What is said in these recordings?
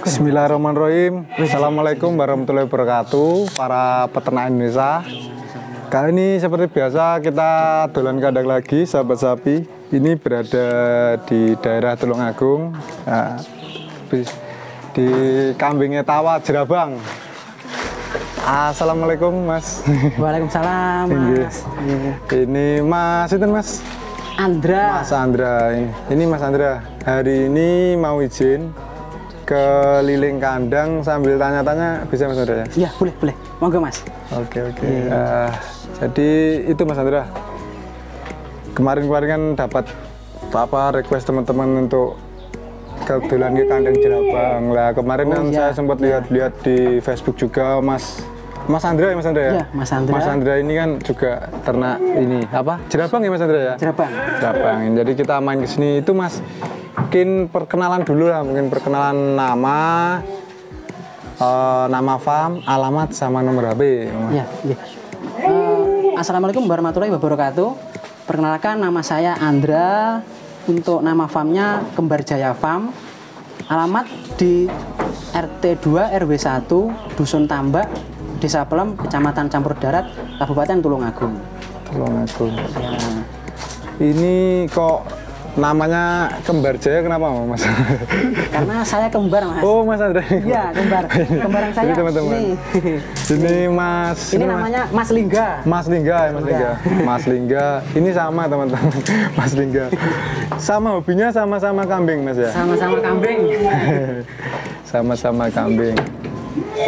Bismillahirrahmanirrahim. Assalamualaikum warahmatullahi wabarakatuh, para peternak Indonesia. Kali ini seperti biasa kita dolan kandang lagi, sahabat sapi. Ini berada di daerah Tulungagung, di kambing Etawa Jerabang. Assalamualaikum Mas. Waalaikumsalam Mas. Ini Mas itu Mas Andra. Mas Andra ini Mas Andra. Hari ini mau izin keliling kandang sambil tanya-tanya, bisa Mas Andra ya? Iya, boleh. Monggo Mas. Oke. Jadi itu Mas Andra. Kemarin kan dapat request teman-teman untuk kebetulan ke kandang Jerabang. Lah kemarin saya sempat lihat-lihat di Facebook juga Mas Andra ya? Iya, Mas Andra. Mas Andra ini kan juga ternak ini apa? Jerabang ya Mas Andra ya? Jerabang. Jadi kita main ke sini itu Mas. Mungkin perkenalan dulu lah, nama farm, alamat sama nomor HP. Iya. Assalamualaikum warahmatullahi wabarakatuh. Perkenalkan, nama saya Andra. Untuk nama farmnya Kembar Jaya Farm. Alamat di RT 2 RW 1 Dusun Tambak, Desa Pelem, Kecamatan Campur Darat, Kabupaten Tulungagung. Ya. Ini kok namanya Kembar Jaya, kenapa Mas? Karena saya kembar Mas. Oh Mas Andra. Iya, kembaran saya. Ini teman-teman. Ini Mas. Ini namanya Mas Lingga. Mas Lingga. Ini sama teman-teman. Mas Lingga. Sama hobinya sama-sama kambing Mas ya? Sama-sama kambing. Sama-sama kambing.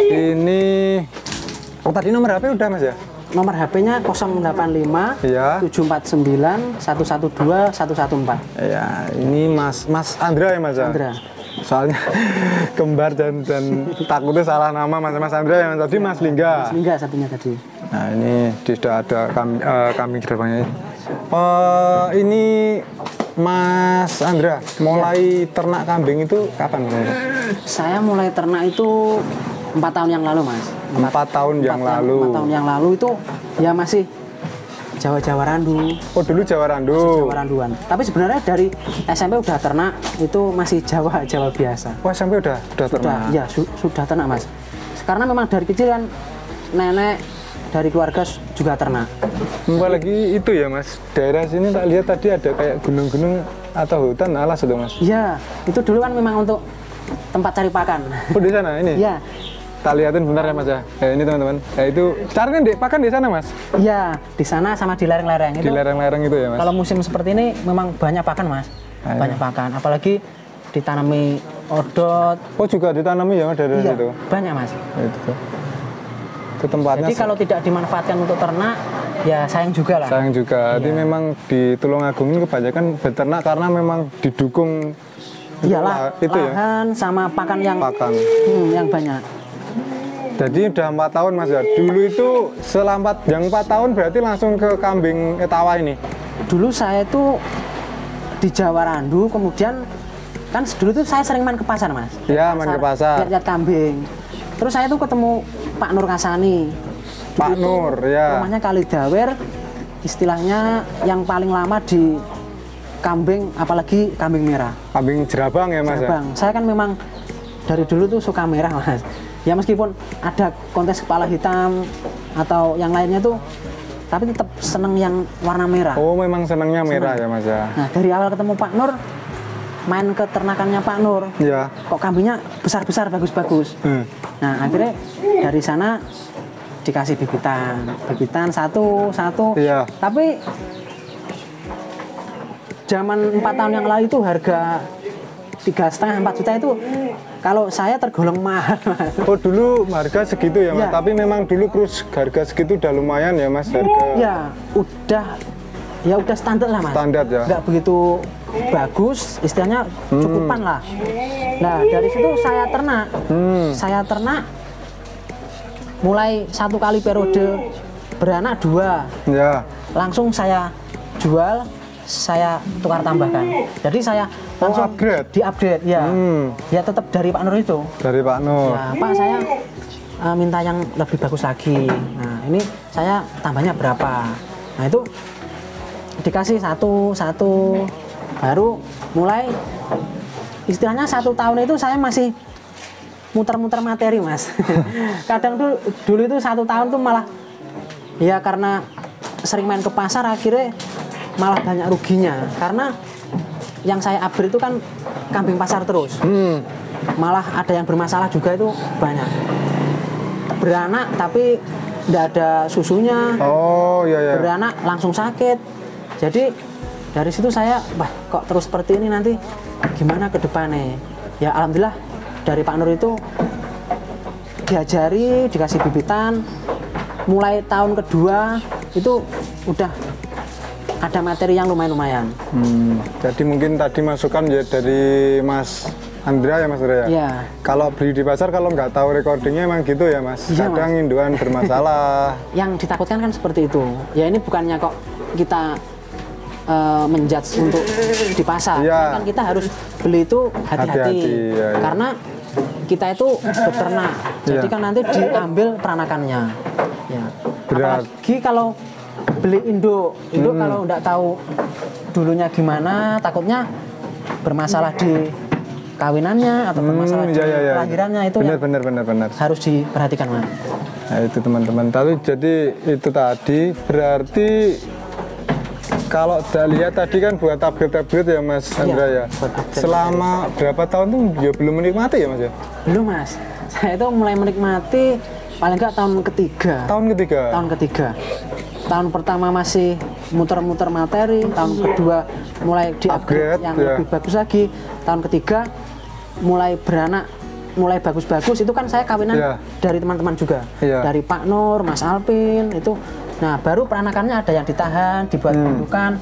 Ini tadi nomor HP udah Mas ya? Nomor HP-nya 085 ya. 749 112 114. Ya, ini Mas Andra ya Mas? Andra. Soalnya kembar dan takutnya salah nama Mas Andra yang tadi Mas Lingga. Mas Lingga satunya tadi. Nah, ini sudah ada kambing Jerabangnya. Ini Mas Andra mulai ternak kambing itu kapan Mas? Saya mulai ternak itu 4 tahun yang lalu Mas. 4 tahun yang lalu. 4 tahun yang lalu itu ya masih Jawa Randu. Oh dulu Jawa Randu. Jawa Randuan. Tapi sebenarnya dari SMP udah ternak, itu masih Jawa biasa. Wah SMP udah ternak? Ya sudah ternak Mas. Karena memang dari kecil kan nenek dari keluarga juga ternak. Apalagi itu ya Mas, daerah sini tak lihat tadi ada kayak gunung-gunung atau hutan alas itu Mas? Iya, itu dulu kan memang untuk tempat cari pakan. Oh di sana ini? Iya. Tak lihatin bentar ya Mas ya. Ini teman-teman. Itu carinya pakan di sana Mas? Iya, di sana sama di lereng-lereng itu. Di lereng-lereng itu ya Mas? Kalau musim seperti ini memang banyak pakan Mas. Banyak pakan, apalagi ditanami odot. Oh juga ditanami ya Mas dari situ? Banyak Mas. Itu tempatnya. Jadi kalau tidak dimanfaatkan untuk ternak, ya sayang juga lah. Sayang juga. Jadi memang di Tulungagung ini kebanyakan beternak karena memang didukung. Iyalah, itu lahan ya? Sama pakan yang banyak. Jadi udah 4 tahun Mas ya. Dulu itu selama yang 4 tahun berarti langsung ke kambing Etawa ini. Dulu saya itu di Jawa Randu, kemudian kan dulu tuh saya sering main ke pasar Mas. Iya, main ke pasar. Lihat kambing. Terus saya tuh ketemu Pak Nur Kasani. Pak Nur, ya. Rumahnya Kalidawer, istilahnya yang paling lama di kambing, apalagi kambing merah. Kambing Jerabang ya Mas? Jerabang. Ya? Saya kan memang dari dulu tuh suka merah Mas. Ya meskipun ada kontes kepala hitam atau yang lainnya tuh, tapi tetap seneng yang warna merah. Oh memang senengnya merah ya Mas ya? Nah dari awal ketemu Pak Nur, main ke ternakannya Pak Nur, ya. Kok kambingnya besar-besar, bagus-bagus. Nah akhirnya dari sana dikasih bibitan satu. Ya. Tapi zaman 4 tahun yang lalu itu harga 3,5-4 juta itu kalau saya tergolong mahal. Oh dulu harga segitu ya Mas? Ya. Tapi memang dulu harga segitu udah lumayan ya Mas harga? Ya udah standar lah Mas. Standar ya? Nggak begitu bagus, istilahnya cukupan lah. Nah dari situ saya ternak. Mulai 1 kali periode beranak 2. Ya. Langsung saya jual, saya tukar tambahkan. Jadi saya langsung di-upgrade ya. Ya tetap dari Pak Nur itu. Dari Pak Nur. Ya, Pak saya minta yang lebih bagus lagi. Nah, ini saya tambahnya berapa? Nah, itu dikasih satu. baru mulai istilahnya 1 tahun itu saya masih muter-muter materi mas. Kadang tuh dulu itu 1 tahun tuh malah ya karena sering main ke pasar akhirnya malah banyak ruginya karena yang saya upgrade itu kan kambing pasar terus. Malah ada yang bermasalah juga itu banyak. Beranak tapi tidak ada susunya. Oh iya. Beranak langsung sakit. Jadi dari situ saya, wah kok terus seperti ini nanti gimana ke depannya? Ya alhamdulillah dari Pak Nur itu diajari, dikasih bibitan. Mulai tahun kedua itu udah ada materi yang lumayan. Jadi mungkin tadi masukan ya dari Mas Andra ya Mas Andra ya? Iya. Kalau beli di pasar kalau nggak tahu recordingnya emang gitu ya Mas? Iya, Kadang induan bermasalah. Yang ditakutkan kan seperti itu. Ya ini bukannya kok kita menjudge untuk di pasar. Iya. Kan kita harus beli itu hati-hati. Ya. Karena kita itu beternak. Jadi kan nanti diambil peranakannya. Ya. Apalagi kalau beli induk kalau nggak tahu dulunya gimana, takutnya bermasalah di kawinannya atau bermasalah di kelahirannya itu benar. harus diperhatikan Mas. Nah itu teman-teman. Tapi jadi itu tadi berarti kalau udah lihat tadi kan buat upgrade ya Mas Andra ya. Selama berapa tahun tuh ya belum menikmati ya Mas ya? Belum Mas. Saya itu mulai menikmati paling nggak tahun ketiga. Tahun ketiga. Tahun pertama masih muter-muter materi, tahun kedua mulai di-upgrade yang lebih bagus lagi, tahun ketiga mulai beranak, mulai bagus-bagus. Itu kan saya kawinan dari teman-teman juga, dari Pak Nur, Mas Alpin itu. Nah baru peranakannya ada yang ditahan, dibuat indukan,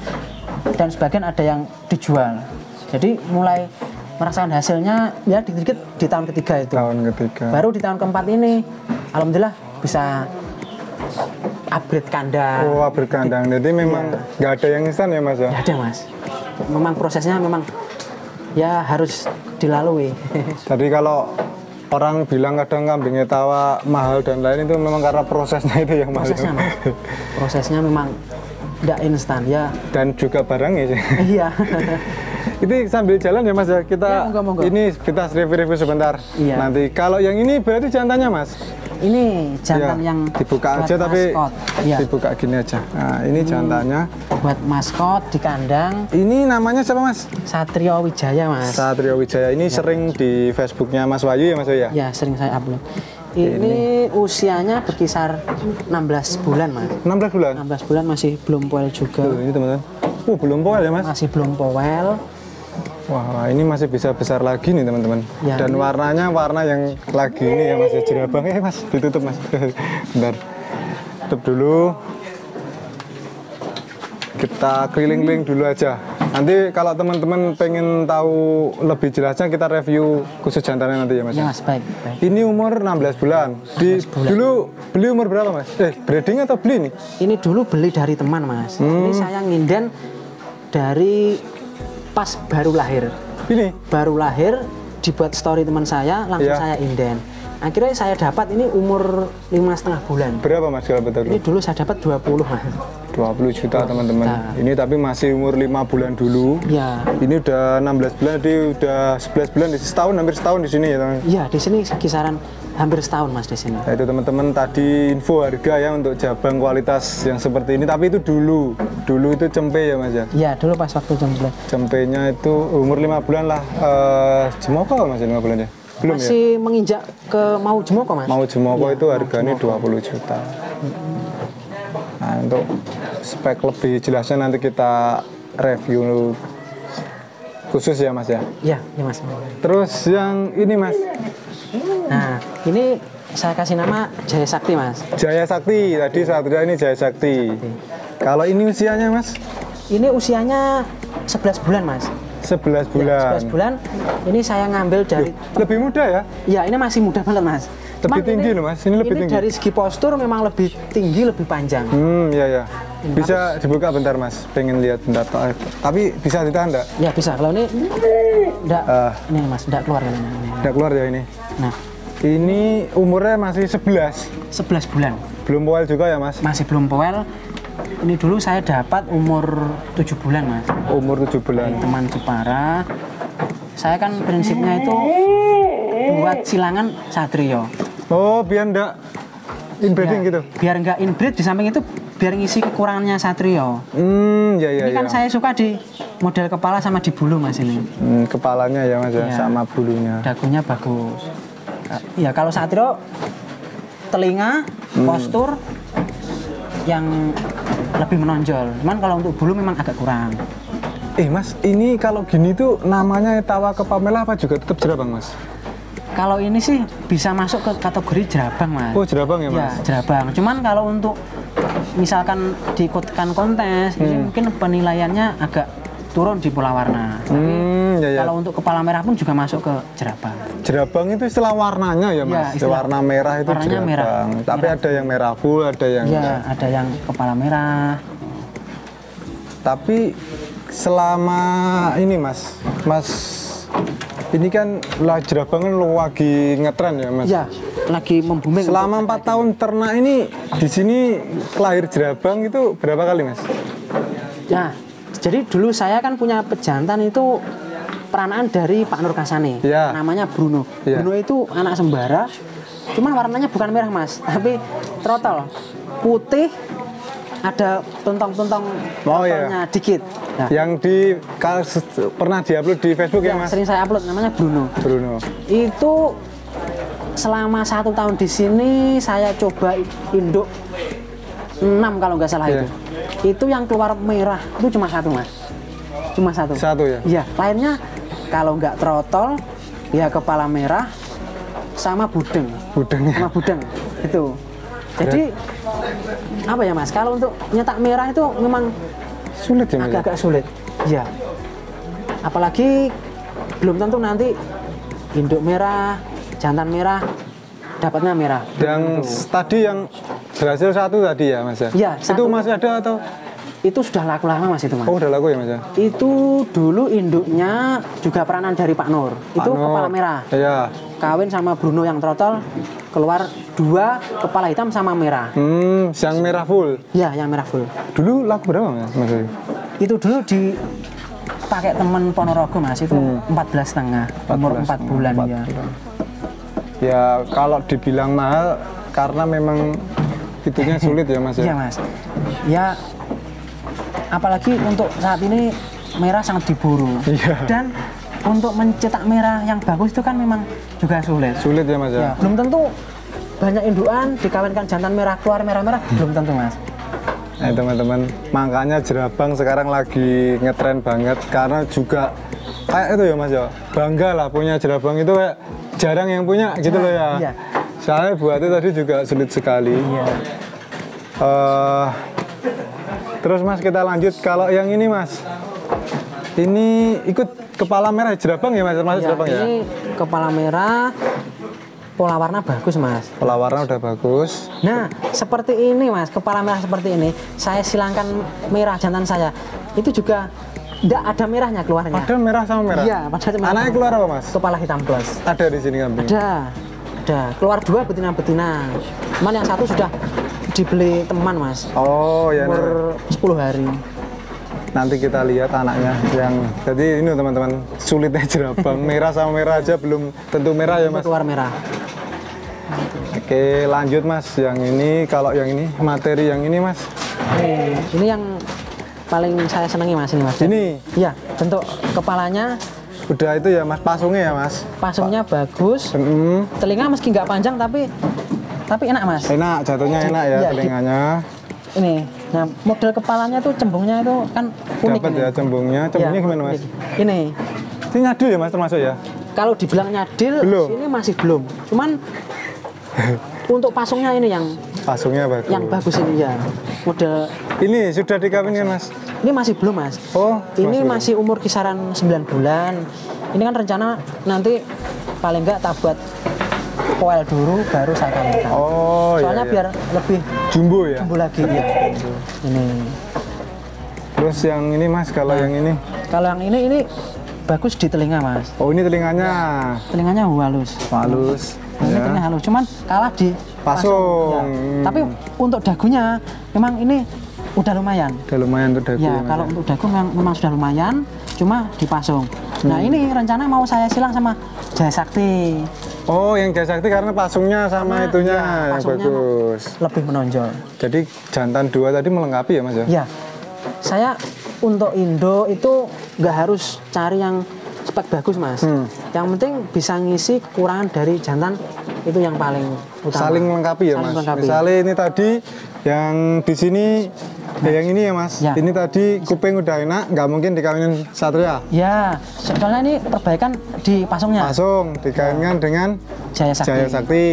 dan sebagian ada yang dijual. Jadi mulai merasakan hasilnya ya dikit-dikit di tahun ketiga itu. Baru di tahun keempat ini, alhamdulillah bisa upgrade kandang. Oh, upgrade kandang. Jadi memang nggak ada yang instan ya Mas ya? Nggak ada Mas. Memang prosesnya memang ya harus dilalui. Jadi kalau orang bilang kadang kambingnya tawa mahal dan lain itu memang karena prosesnya itu yang mahal. Prosesnya memang nggak instan ya. Dan juga barangnya sih. Iya. Ini sambil jalan ya Mas ya, kita monggo. Ini kita review sebentar. Iya. Nanti kalau yang ini berarti jantannya Mas? Ini jantan yang dibuka aja tapi dibuka gini aja. Nah ini jantannya. Buat maskot di kandang. Ini namanya siapa Mas? Satrio Wijaya Mas. Satrio Wijaya ini sering di Facebooknya Mas Wahyu ya Mas ya? Ya sering saya upload. Ini usianya berkisar 16 bulan Mas. 16 bulan? 16 bulan masih belum poel juga. Ini teman-teman. Belum poel ya Mas? Masih belum poel. Wah ini masih bisa besar lagi nih teman-teman. Ya, dan warnanya warna yang lagi ini ya Mas ya, jerabangnya Mas, ditutup Mas. Bentar, tutup dulu. Kita keliling-keliling dulu aja. Nanti kalau teman-teman pengen tahu lebih jelasnya kita review khusus jantannya nanti ya Mas. Ya Mas, baik. Ini umur 16 bulan. 16 bulan. Dulu beli umur berapa Mas? Breeding atau beli nih? Ini dulu beli dari teman Mas. Ini saya nginden dari pas baru lahir. Ini? Baru lahir, dibuat story teman saya, langsung saya inden. Akhirnya saya dapat ini umur 5,5 bulan. Berapa Mas kalau betul? Ini dulu saya dapat 20 Mas. 20 juta teman-teman. Ini tapi masih umur 5 bulan dulu. Ya. Ini udah 16 bulan, jadi udah 11 bulan, setahun, hampir setahun di sini ya teman. Iya, di sini kisaran hampir setahun Mas di sini. Nah, itu teman-teman tadi info harga ya untuk jabang kualitas yang seperti ini, tapi itu dulu itu cempe ya Mas ya? Iya, dulu pas waktu cempe. Cempenya itu umur 5 bulan lah, jemoko masih 5 bulan ya? Belum masih ya? menginjak ke mau jemoko Mas? Mau jemoko ya, itu harganya 20 juta. Nah untuk spek lebih jelasnya nanti kita review khusus ya Mas ya? Iya Mas. Terus yang ini Mas? Nah ini saya kasih nama Jaya Sakti Mas. Jaya Sakti, tadi Satria ini Jaya Sakti. Kalau ini usianya Mas? Ini usianya 11 bulan Mas. 11 bulan. Ya, 11 bulan. Ini saya ngambil dari lebih muda ya? Iya, ini masih muda banget Mas. Lebih tinggi loh Mas, ini lebih tinggi. Dari segi postur memang lebih tinggi, lebih panjang. Iya. Bisa dibuka bentar Mas, pengen lihat bentar. Tapi bisa ditahan enggak? Ya bisa, kalau ini enggak, ini Mas, enggak keluar kan ini. Enggak keluar ya ini? Nah. Ini umurnya masih 11 bulan. Belum poel juga ya Mas? Masih belum poel. Ini dulu saya dapat umur 7 bulan mas. Umur 7 bulan. Dari teman Jepara. Saya kan prinsipnya itu buat silangan Satrio. Oh, biar enggak inbreeding Ya, gitu. biar nggak inbreed, di samping itu biar ngisi kekurangannya Satrio. Ya ya Ini kan ya. saya suka di model kepala sama di bulu mas ini. Kepalanya ya mas ya, Iya. sama bulunya. Dagunya bagus. Ya kalau Satrio telinga, postur yang lebih menonjol. Cuman kalau untuk bulu memang agak kurang. Mas, ini kalau gini tuh namanya Etawa Kepamela apa juga tetap jerabang mas? Kalau ini sih bisa masuk ke kategori jerabang mas. Oh jerabang ya Ya mas? jerabang. Cuman kalau untuk misalkan diikutkan kontes, ini mungkin penilaiannya agak turun di pola warna. Ya, ya. Kalau untuk kepala merah pun juga masuk ke jerabang. Jerabang itu istilah warnanya ya mas? Ya, istilah warna merah itu warnanya jerabang. merah. Tapi ada yang merah full, ada yang... Ya ada yang kepala merah. Tapi selama ini mas, ini kan lah jerabang kan lagi ngetren ya mas? Ya lagi membuming. Selama 4 tahun ternak ini di sini lahir jerabang itu berapa kali mas? Ya, jadi dulu saya kan punya pejantan itu peranaan dari Pak Nur Kasane. Ya. Namanya Bruno. Ya. Bruno itu anak sembara, cuman warnanya bukan merah mas, tapi trotol putih, ada tuntong-tuntong Oh, iya. trotolnya dikit. Nah, Yang pernah diupload di Facebook ya mas? sering saya upload namanya Bruno. Bruno. Itu selama 1 tahun di sini saya coba induk 6 kalau nggak salah Iya. itu. Itu yang keluar merah itu cuma 1 mas. Cuma 1. Satu ya? Iya, lainnya kalau nggak trotol ya kepala merah sama budeng. Budengnya. Sama budeng itu. Jadi apa ya mas? Kalau untuk nyetak merah itu memang Sulit ya mas? agak-agak sulit. Iya. Apalagi belum tentu nanti induk merah, jantan merah, dapatnya merah. Yang tadi yang berhasil 1 tadi ya mas ya? Iya, Itu 1. masih ada atau? Itu sudah laku lama mas itu mas. Oh udah laku ya mas ya? Itu dulu induknya juga peranan dari Pak Nur. Itu Pak Nur. kepala merah. Iya. Kawin sama Bruno yang trotol, keluar 2 kepala hitam sama merah. Yang merah full. Ya, yang merah full. Dulu laku berapa mas? Itu dulu dipakai temen Ponorogo mas, itu 14,5 umur 4 bulan 4 ya. bulan. Ya kalau dibilang mahal karena memang itunya sulit ya mas ya? Iya mas. Ya, apalagi untuk saat ini merah sangat diburu. Iya. Dan untuk mencetak merah yang bagus itu kan memang juga sulit. Sulit ya mas ya? Ya, belum tentu banyak indukan dikawinkan jantan merah keluar merah-merah, belum tentu mas. Nah teman-teman, makanya jerabang sekarang lagi ngetren banget karena juga kayak itu ya mas ya, bangga lah punya jerabang itu kayak jarang yang punya gitu loh ya. Iya. Soalnya buatnya tadi juga sulit sekali. Iya. Terus mas kita lanjut kalau yang ini mas, ini ikut kepala merah jerabang ya mas, termasuk Ya, jerabang ya? ini kepala merah, pola warna bagus mas. Pola warna udah bagus. Nah, seperti ini mas, kepala merah seperti ini, saya silangkan merah jantan saya, itu juga tidak ada merahnya keluarnya. Padahal merah sama merah? Iya, padahal merah. Anaknya keluar apa mas? Kepala hitam plus. Ada di sini kambing? Ada. Keluar 2 betina-betina. Cuman yang 1 sudah dibeli teman mas, Oh ya. umur 10 hari. Nanti kita lihat anaknya yang jadi ini teman-teman sulitnya jerabang merah sama merah aja belum tentu merah ya mas. Keluar merah. Oke lanjut mas, yang ini kalau yang ini materi yang ini mas, Ini yang paling saya senangi mas ini mas. ini Iya, bentuk kepalanya, udah itu ya mas, pasungnya ya mas. pasungnya bagus, telinga meski nggak panjang tapi enak mas. Enak, jatuhnya enak ya Iya, telinganya. Ini, nah model kepalanya tuh cembungnya itu kan unik. Dapat ini. ya cembungnya Iya, gimana mas? unik. Ini, Ini nyadul ya mas termasuk ya? kalau dibilang nyadil, Belum. ini masih belum. Cuman untuk pasungnya ini yang Pasungnya bagus. bagus ini ya. Model Ini sudah dikawinkan mas? ini masih belum mas. Oh Ini belum. masih umur kisaran 9 bulan. Ini kan rencana nanti paling nggak tak buat koel dulu baru saya kawinkan. Oh Soalnya iya, biar lebih jumbo ya. tumbuh lagi ya. Ini. Terus yang ini mas, kalau yang ini? Kalau yang ini bagus di telinga mas. Oh ini telinganya Telinganya halus. halus. Ini Ya. telinga halus. Cuman kalah di Pasung. Ya. Tapi untuk dagunya memang ini udah lumayan. Udah lumayan untuk dagu. Ya, kalau untuk dagu memang sudah lumayan, cuma dipasung. Nah, ini rencana mau saya silang sama Jaya Sakti. Oh, yang Jaya Sakti karena pasungnya sama itunya yang pasungnya bagus. Lebih menonjol. Jadi jantan 2 tadi melengkapi ya Mas ya? Ya, saya untuk Indo itu nggak harus cari yang spek bagus Mas. Yang penting bisa ngisi kekurangan dari jantan, itu yang paling utama. Saling melengkapi ya Mas. Melengkapi. Misalnya ini tadi yang di sini yang ini ya Mas. Ya. Ini tadi kuping udah enak, nggak mungkin dikawinin Satria. Ya, soalnya ini perbaikan di pasungnya. Pasung dikawinkan dengan Jaya Sakti. Jaya Sakti.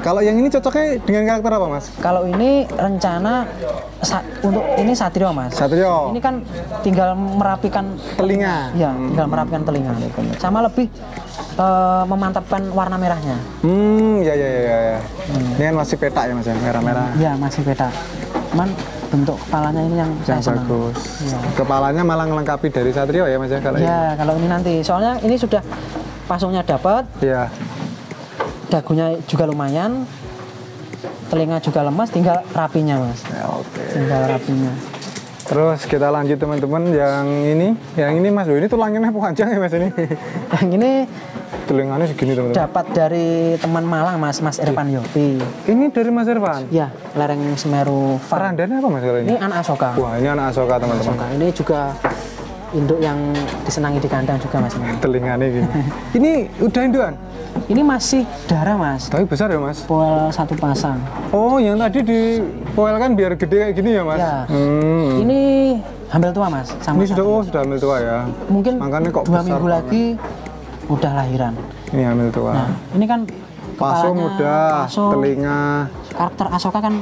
Kalau yang ini cocoknya dengan karakter apa Mas? Kalau ini rencana untuk ini Satrio Mas. Satrio. Ini kan tinggal merapikan Telinga. Ya, tinggal merapikan telinga. Sama lebih memantapkan warna merahnya. Ya. Ini kan masih petak ya Mas ya, merah-merah. Ya, masih beda. Cuman bentuk kepalanya ini yang saya senang. Bagus. Ya. Kepalanya malah melengkapi dari Satrio ya Mas ya kalau Ya, kalau ini nanti. Soalnya ini sudah pasungnya dapat, ini. Iya. dagunya juga lumayan, telinga juga lemas, tinggal rapinya Mas. Ya, oke. Tinggal rapinya. Terus kita lanjut teman-teman yang ini Mas, ini tulangnya panjang ya Mas ini. Yang ini Telinganya segini teman-teman. dapat dari teman Malang Mas Irfan Yopi. Ini dari Mas Irfan. Ya, lereng Semeru Farm. Perandannya apa Mas kalau ini? Ini anak asoka. Wah, ini anak asoka teman-teman. Nah, ini juga induk yang disenangi di kandang juga Mas. Telinganya gini. Ini udah induan? Ini masih darah Mas. Tapi besar ya Mas? Poel 1 pasang. Oh, yang tadi dipoelkan biar gede kayak gini ya Mas? Ya. Ini hamil tua Mas. Ini sudah hamil tua ya? Mungkin makanya kok 2 besar minggu banget. lagi udah lahiran. Ini hamil tua. Nah, ini kan Pasung kepalanya udah, pasung. telinga. Karakter asoka kan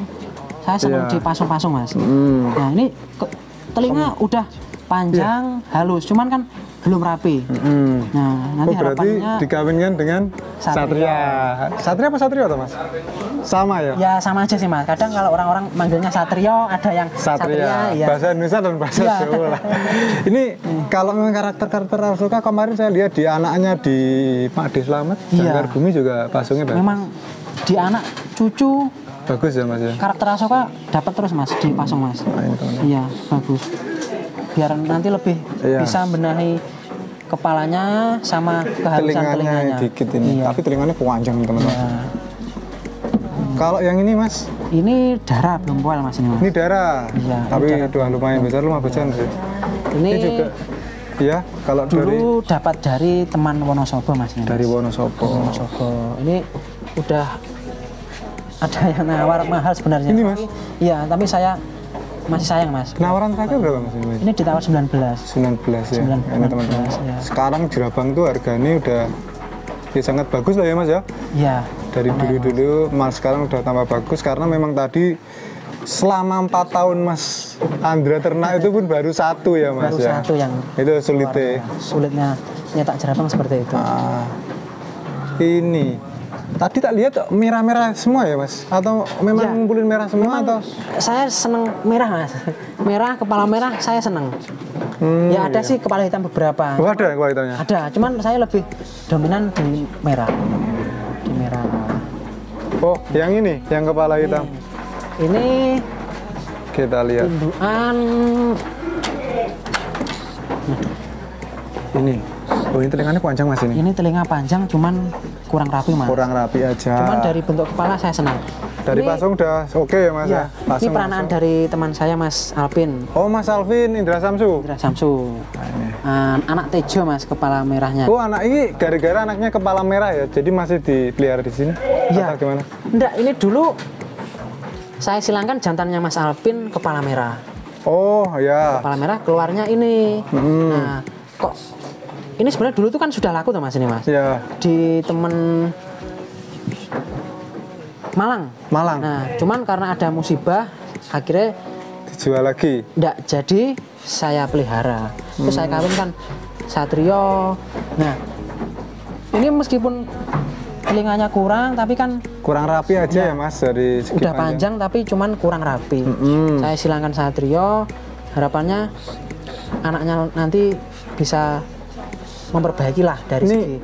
saya senang Iya. dipasung-pasung Mas. Nah, ini telinga udah panjang, halus, cuman kan belum rapi. Nah, nanti Oh, berarti harapannya dikawinkan dengan Satria. Satria apa Satrio atau Mas? Sama ya? ya sama aja sih Mas. Kadang kalau orang-orang manggilnya Satrio, ada yang Satria, ya. bahasa Indonesia dan bahasa Iya. Jawa lah. Ini kalau memang karakter-karakter Asoka kemarin saya lihat di anaknya di Pak Ade Slamet, Iya. Jangkar Bumi juga pasungnya bagus. Memang di anak cucu Bagus ya Mas ya? karakter Asoka dapat terus Mas dipasung Mas. Nah, ini teman-teman. Iya, bagus. Biar nanti lebih Iya. bisa benahi kepalanya sama kehalusan telinganya. dikit ini, Iya. tapi telinganya panjang teman-teman. Ya. Kalau yang ini Mas, Ini darah belum poel Mas ini Mas. ini darah, Iya, tapi ini darah. udah lumayan besar, lumayan besar sih. Ini Ini juga, ya kalau dari dulu dapat dari teman Wonosobo Mas ini. dari Wonosobo. Wonosobo. Ini udah ada yang nawar mahal sebenarnya. Ini, Mas? Iya, tapi saya masih sayang Mas. Penawaran terakhir berapa Mas ini? Ini ditawar 19. 19 ya, 19, ini teman-teman. ya. Sekarang jerabang tuh harganya udah ya sangat bagus lah ya Mas ya. Iya. Dari dulu-dulu Mas sekarang udah tambah bagus karena memang tadi selama 4 tahun Mas Andra ternak itu pun baru 1 ya Mas Baru ya. satu yang Itu sulitnya. sulitnya nyetak jerapang seperti itu. Ini tadi tak lihat merah-merah semua ya Mas? Atau memang Ya. ngumpulin merah semua atau? Saya seneng merah Mas. Merah, kepala merah saya seneng. Ya ada sih kepala hitam beberapa. Oh, ada kualitasnya. Ada, cuman saya lebih dominan di merah. Di merah. Oh, yang ini, yang kepala hitam. Ini Kita lihat. indukan Ini. Oh, ini telinganya panjang Mas ini. ini telinga panjang cuman kurang rapi Mas. Kurang rapi aja. Cuman dari bentuk kepala saya senang. Dari Ini- pasung udah oke ya Mas ya? Ya, ini Pasung, peranaan pasung. dari teman saya Mas Alvin Oh, Mas Alvin Indra Samsu. Indra Samsu. Anak Tejo Mas kepala merahnya. Oh, anak ini gara-gara anaknya kepala merah ya. Jadi masih dipelihara di sini. Iya. Atau gimana? Enggak, ini dulu saya silangkan jantannya Mas Alvin kepala merah. Oh, ya. Kepala merah keluarnya ini. Nah, kok ini sebenarnya dulu tuh kan sudah laku tuh Mas ini Mas. Ya. Di temen Malang. Malang. Nah, cuman karena ada musibah akhirnya Dijual lagi. enggak jadi saya pelihara. Terus saya kawinkan Satrio. Nah, ini meskipun telinganya kurang tapi kan Kurang rapi aja ya Mas dari segi udah panjang tapi cuman kurang rapi. Saya silangkan Satrio, harapannya anaknya nanti bisa memperbaiki lah dari Ini segi.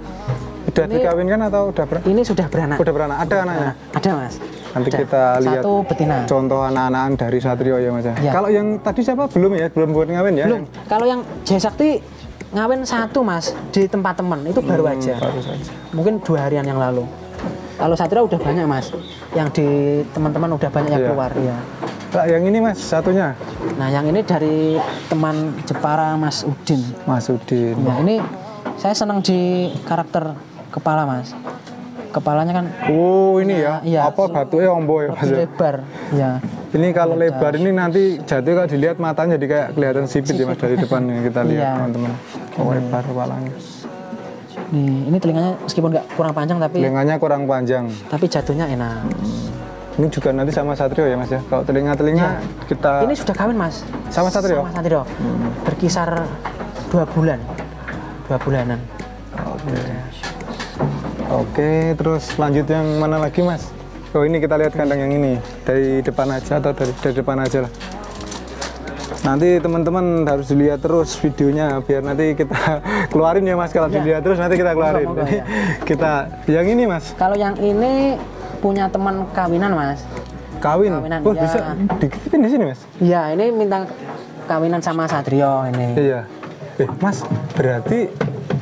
udah Ini- dikawinkan atau udah Ini sudah beranak. udah beranak? Ada anaknya? Nah, ada Mas. Nanti Ada. kita lihat Satu betina. contoh anak-anakan dari Satrio ya Mas ya. Ya. Kalau yang tadi siapa belum ya? Belum buat ngawin ya? Belum. Kalau yang Jaya Sakti ngawin satu Mas di tempat teman itu baru aja. Baru saja. Mungkin 2 harian yang lalu. Kalau Satrio udah banyak Mas. Yang di teman-teman udah banyak yang Iya. keluar ya. Nah, yang ini Mas satunya Nah, yang ini dari teman Jepara Mas Udin. Mas Udin. Ya, ini saya senang di karakter kepala Mas. Kepalanya kan Oh ini ya, Iya. apa batunya ombo ya Mas ya? lebar. Ya. Ini kalau lebar ini nanti jatuh kalau dilihat matanya jadi kayak kelihatan sipit ya Mas dari depan yang kita lihat Iya. teman-teman. Oh lebar kepalanya. Nih, ini telinganya meskipun nggak kurang panjang Telinganya kurang panjang. tapi jatuhnya enak. Ini juga nanti sama Satrio ya Mas ya. Kalau telinga-telinga kita Ini sudah kawin Mas. sama Satrio. Sama Satrio. Berkisar 2 bulan. 2 bulanan. Oke, terus lanjut yang mana lagi Mas? Oh ini kita lihat kandang yang ini dari depan aja atau dari depan aja lah. Nanti teman-teman harus dilihat terus videonya biar nanti kita keluarin ya Mas. Kalau dilihat terus nanti kita keluarin. Moga-moga, Jadi, ya. kita yang ini Mas Kalau yang ini punya teman kawinan Mas. kawin. Kawinan, Oh ya. bisa dititipin di sini Mas? Iya, ini minta kawinan sama Satrio ini. Iya. Mas berarti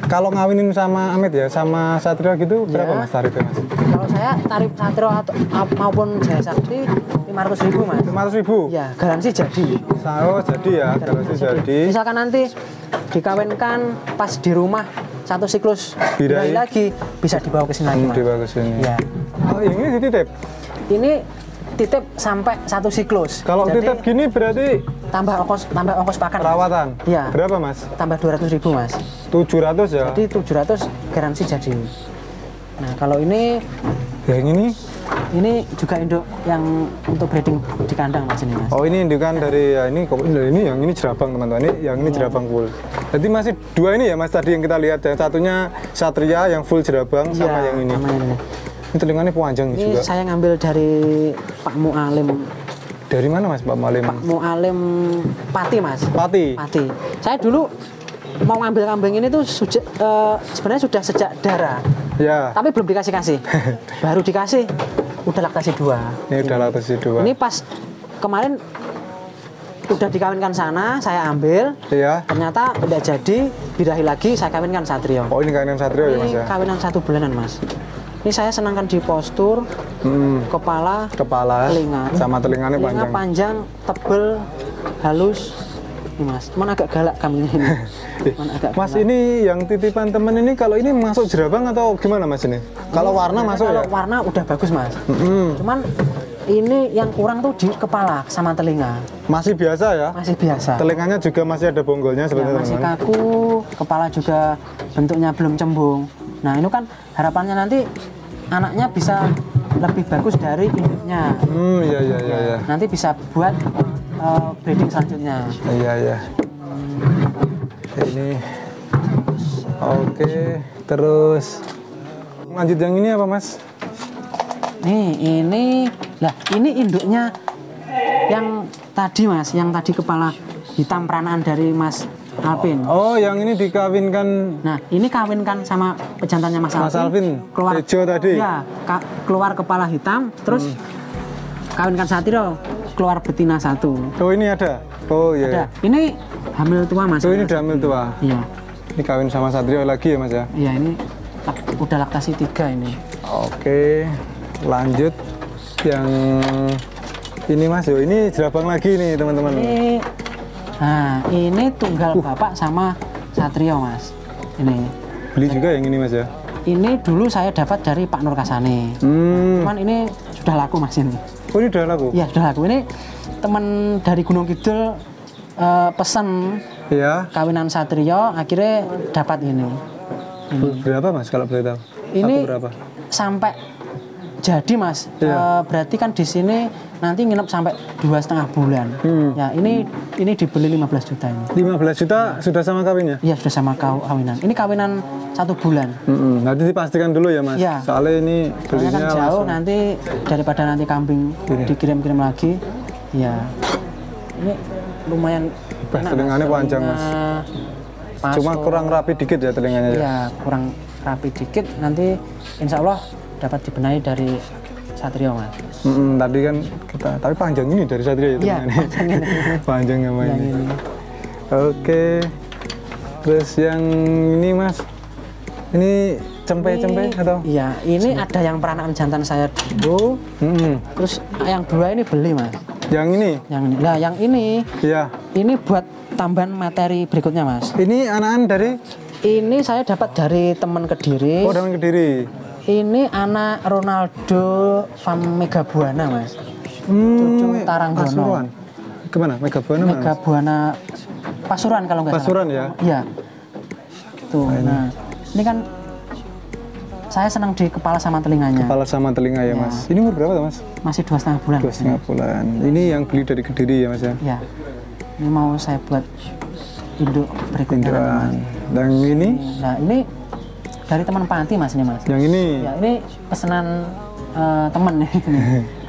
kalau ngawinin sama Amit ya sama Satrio gitu berapa Iya. Mas tarifnya Mas? Kalau saya tarif Satrio atau maupun Jaya Sakti 500.000 Mas. 500.000. Ya, garansi jadi. Oh jadi ya, garansi jadi. Misalkan nanti dikawinkan pas di rumah satu siklus Birahi. birahi lagi bisa dibawa ke sini lagi Mas. Dibawa ke sini. Ya. Oh yang ini dititip. Ini titip sampai satu siklus. Kalau Jadi, titip gini berarti tambah ongkos pakan. perawatan. Iya. Berapa Mas? Tambah 200.000 Mas. 700 ya. Jadi 700 garansi jadi. Nah, kalau ini Yang ini juga induk yang untuk breeding di kandang Mas ini Mas. oh ini indukan dari ya ini kok ini yang ini jerabang teman-teman. Ini yang ini jerabang full. Jadi masih 2 ini ya Mas tadi yang kita lihat. Yang satunya Satria yang full jerabang sama Iya, yang ini. sama ini. Ini telinganya panjang Ini juga. saya ngambil dari Pak Mualim. Dari mana Mas Pak Malim? Pak Mualim Pati Mas. Pati. Pati. Saya dulu mau ngambil kambing ini tuh sebenarnya sudah sejak darah, Ya. tapi belum dikasih. Baru dikasih udah laktasi 2. Ini udah laktasi 2. Ini pas kemarin udah dikawinkan sana, saya ambil. Iya. Ternyata udah jadi, birahi lagi saya kawinkan Satrio. Oh ini kawinan Satrio ya Mas Ini ya. kawinan 1 bulanan Mas. Ini saya senangkan di postur, kepala, Kepala telinga. sama telinganya Telinga panjang. panjang, tebel, halus. Ini Mas, cuman agak galak kambing ini. Cuman agak Mas galak. ini yang titipan temen ini kalau ini masuk jerabang atau gimana Mas ini? Kalau warna masuk Kalau ya? warna udah bagus Mas. Cuman ini yang kurang tuh di kepala sama telinga. Masih biasa ya? Masih biasa. Telinganya juga masih ada bonggolnya Ya, sebenarnya masih teman-teman. kaku, kepala juga bentuknya belum cembung. Nah, ini kan harapannya nanti anaknya bisa lebih bagus dari induknya. Iya iya iya iya. Nanti bisa buat breeding selanjutnya. Iya iya. Ini oke, terus lanjut yang ini apa Mas? Nih, ini induknya yang tadi Mas, yang tadi kepala hitam peranaan dari Mas Alvin. Oh, yang ini dikawinkan Nah, ini kawinkan sama pejantannya Mas Alvin. Mas Alvin, keluar hijau tadi. Ya, keluar kepala hitam, terus kawinkan Satrio, keluar betina 1. Oh, ini ada. Oh iya. Ada. Ini hamil tua Mas. Oh, ini udah hamil tua. Iya. Ini kawin sama Satrio lagi ya Mas ya? Iya, ini udah laktasi 3 ini. Oke, lanjut yang ini Mas. Yo, ini jerabang lagi nih teman-teman. Ini tunggal bapak sama Satrio Mas. Ini. Beli juga yang ini Mas ya? Ini dulu saya dapat dari Pak Nur Kasane. Cuman ini sudah laku Mas ini. Oh ini udah laku? Iya sudah laku. Ini teman dari Gunung Kidul pesan Iya. kawinan Satrio, akhirnya dapat ini. Berapa Mas kalau boleh tahu? Ini Laku berapa? sampai jadi Mas. Iya. Berarti kan di sini nanti nginep sampai 2,5 bulan. Ya ini dibeli 15 juta ini. 15 juta sudah sama kawinnya? Iya sudah sama kawinan. Ini kawinan 1 bulan. Nanti dipastikan dulu ya Mas. Iya. Soalnya ini Soalnya belinya kan jauh langsung. nanti daripada nanti kambing dikirim-kirim lagi. Ya. Ini lumayan enak, telinganya Mas. panjang, Mas. Pas Cuma kurang rapi dikit ya telinganya ya. Iya, kurang rapi dikit. Nanti insya Allah dapat dibenahi dari Satrio mas. Tadi kan kita, tapi panjang ini dari Satrio itu. Iya, panjang ini. Panjang namanya. Yang ini. Oke. Terus yang ini mas, ini cempe atau? Iya, ini ada yang peranaan jantan saya dulu. Terus yang 2 ini beli mas. Yang ini? Yang ini. Nah, yang ini. Iya. Ini buat tambahan materi berikutnya mas. Ini anak-anak dari? Ini saya dapat dari teman Kediri. Oh, dari Kediri. Ini anak Ronaldo Farm Mega Buana mas. Cucu Taranggono. Pasuruan. Kemana? Mega Buana mana? Mega Buana Pasuruan kalau nggak salah. Pasuruan ya? Iya. Tuh. Nah, ini kan saya senang di kepala sama telinganya. Kepala sama telinga ya mas. Ini umur berapa mas? Masih 2,5 bulan. 2,5 bulan. Ini yang beli dari Kediri ya mas ya? Iya. Ini mau saya buat induk berikutnya. Indukan. Dan ini? Nah ini dari teman panti mas ini mas. Yang ini? Ya ini pesanan temen nih.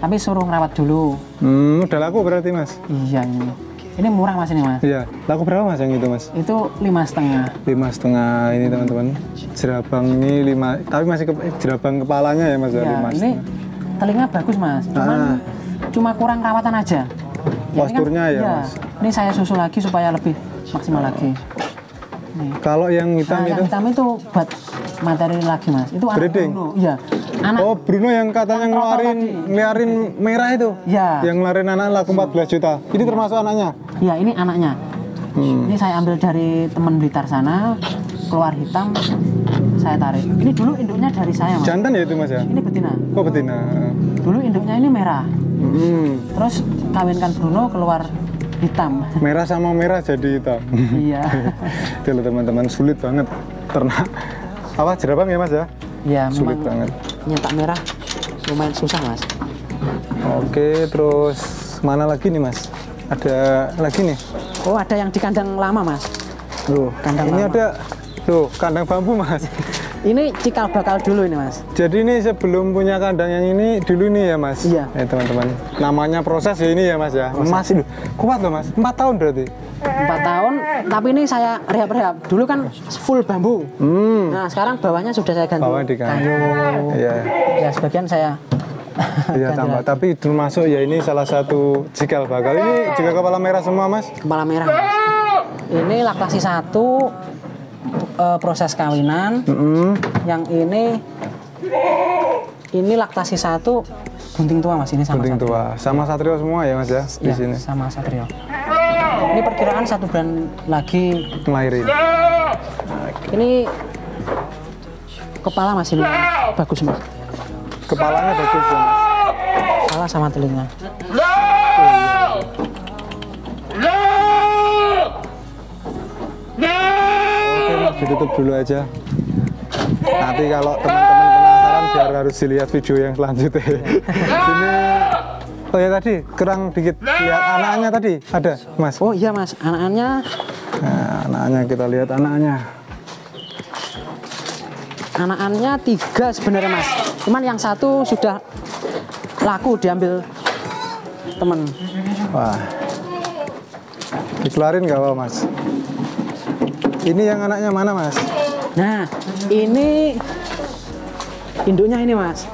Kami suruh ngerawat dulu. Udah laku berarti mas? Iya ini. Ini murah mas ini mas. Iya. Laku berapa mas yang itu mas? Itu 5,5. 5,5 ini teman-teman. Jerabang ini 5, tapi masih jerabang kepalanya ya mas ya? Iya. Ini telinga bagus mas. Cuman cuma kurang rawatan aja. Posturnya ini kan, ya mas. Ini saya susul lagi supaya lebih maksimal lagi. Nih. Kalau yang hitam itu? Yang hitam itu buat materi lagi mas. Itu anak breeding? Bruno. Iya. Anak. Oh Bruno yang katanya ngeluarin merah itu? Iya. Yang ngeluarin anak laku 14 juta. Ini termasuk anaknya? Iya ini anaknya. Ini saya ambil dari teman Blitar sana, keluar hitam, saya tarik. Ini dulu induknya dari saya mas. Jantan ya itu mas ya? Ini betina. Oh betina. Dulu induknya ini merah. Terus kawinkan Bruno keluar hitam. Merah sama merah jadi hitam. Iya. Itu loh teman-teman, sulit banget ternak apa jerabang ya mas ya? Iya sulit memang banget. Nyetak merah lumayan susah mas. Oke, terus mana lagi nih mas? Ada lagi nih? Oh ada yang di kandang lama mas. Loh, Kandang ini lama. ada loh kandang bambu mas. Ini cikal bakal dulu ini mas. Jadi ini sebelum punya kandang yang ini dulu nih ya mas? Iya. Teman-teman, namanya proses ya ini ya mas ya? Masih loh, kuat loh mas, 4 tahun berarti? 4 tahun, tapi ini saya rehab-rehab. Dulu kan full bambu. Nah sekarang bawahnya sudah saya ganti Bawah di kayu. Iya. Ya sebagian saya Iya ganti tambah, lagi. tapi termasuk ya ini salah satu cikal bakal. Ini juga kepala merah semua mas? Kepala merah mas. Ini laktasi 1, proses kawinan. Yang ini laktasi 1, gunting tua mas. Ini sama Gunting Satrio. tua, sama Satrio semua ya mas ya di Ya, sini. sama Satrio. Ini perkiraan 1 bulan lagi. Ngelahirin. Ini kepala mas ini bagus mas. Kepalanya bagus ya mas. Kepala sama telinga. Oke mas, ditutup dulu aja. Nanti kalau teman-teman penasaran biar harus dilihat video yang selanjutnya. Ini, oh ya tadi kurang dikit lihat anaknya tadi ada mas. Oh iya mas, anak-anaknya. Nah, anaknya kita lihat anaknya. Anak-anaknya 3 sebenarnya mas. Cuman yang 1 sudah laku diambil temen. Wah, dikeluarin nggak apa mas? Ini yang anaknya mana mas? Nah, ini induknya ini mas.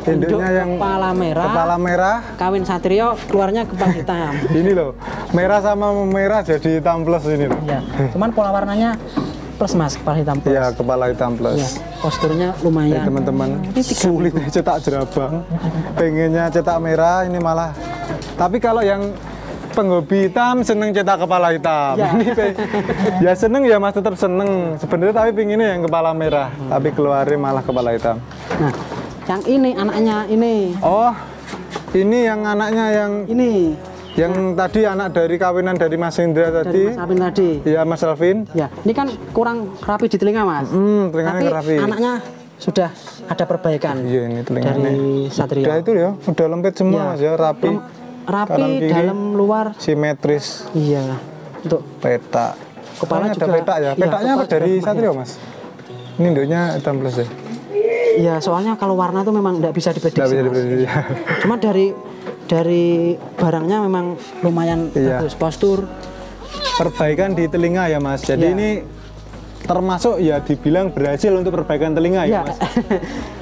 Induk Induknya yang kepala merah. Kepala merah. Kawin Satrio, keluarnya kepala hitam. Ini loh, merah sama merah jadi hitam plus ini loh. Ya, cuman pola warnanya plus mas, kepala hitam plus. Iya, kepala hitam plus. Ya, posturnya lumayan. Teman-teman, Ini 3 sulit cetak jerabang. Pengennya cetak merah, ini malah. Tapi kalau yang penghobi hitam seneng cetak kepala hitam. Ya. Ini ya seneng ya mas, tetap seneng. Sebenarnya tapi pinginnya yang kepala merah, tapi keluarin malah kepala hitam. Nah, yang ini anaknya ini. Oh, ini yang anaknya yang Ini tadi anak dari kawinan dari Mas Indra dari tadi. Mas Alvin tadi. Iya Mas Alvin. Ya, ini kan kurang rapi di telinga mas. Telinganya Tapi rapi. anaknya sudah ada perbaikan. Iya ini telinganya. Dari Satrio. Udah itu ya, udah lempit semua Iya. mas ya, rapi. Rapi, Kanan kiri. dalam luar. Simetris. Iya. Untuk Peta. Kepala Soalnya ada juga. peta ya. Iya, Petanya apa kepala dari juga Satrio mas? Ini induknya hitam plus ya? iya, soalnya kalau warna itu memang tidak bisa diprediksi. Nggak bisa Mas. diprediksi. Cuma dari barangnya memang lumayan Iya. bagus, postur. Perbaikan di telinga ya mas. Jadi Iya. ini termasuk ya dibilang berhasil untuk perbaikan telinga ya, Ya, Mas.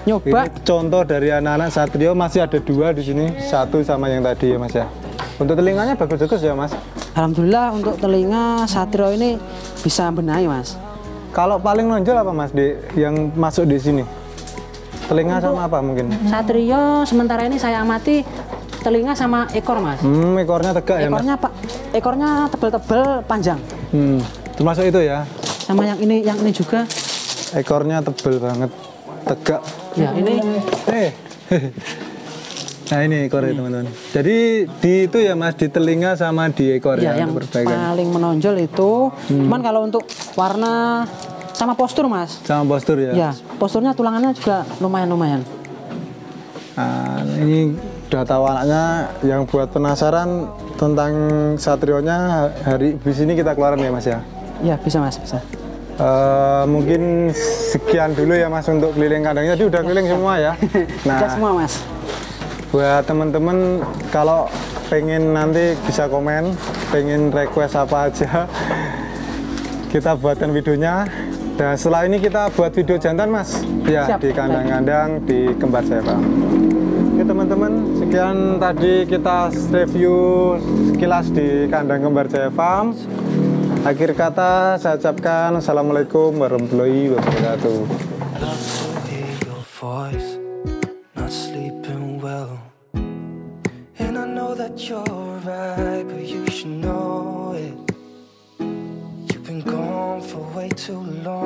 nyoba. Ini contoh dari anak-anak Satrio, masih ada 2 di sini, 1 sama yang tadi ya Mas ya. Untuk telinganya bagus-bagus ya Mas. Alhamdulillah untuk telinga Satrio ini bisa benahi Mas. Kalau paling nonjol apa Mas yang masuk di sini? Telinga sama apa mungkin? Satrio sementara ini saya amati telinga sama ekor Mas. Ekornya tegak ya Mas. Ekornya tebal-tebal panjang. Termasuk itu ya. Sama yang ini juga. Ekornya tebal banget, tegak. Ya ini. Nah ini ekornya teman-teman. Jadi di itu ya Mas, di telinga sama di ekor Ya, ya yang untuk perbaikan. paling menonjol itu. Cuman kalau untuk warna sama postur Mas. Sama postur ya. Ya, posturnya tulangannya juga lumayan. Nah, ini udah tahu anaknya, yang buat penasaran tentang Satrionya, hari di sini kita keluarin ya Mas ya. Ya bisa Mas, bisa. Mungkin sekian dulu ya Mas untuk keliling kandangnya. Tadi udah keliling semua ya. Nah, Sudah semua Mas. buat teman-teman kalau pengen nanti bisa komen, pengen request apa aja, kita buatkan videonya. Dan setelah ini kita buat video jantan Mas, ya. Siap. Di kandang-kandang di Kembar Jaya Farm. Oke teman-teman, sekian tadi kita review sekilas di kandang Kembar Jaya Farm. Akhir kata saya ucapkan assalamualaikum warahmatullahi wabarakatuh. Not sleeping well, and I know that you're right, but you should know it. You've been gone for way too long.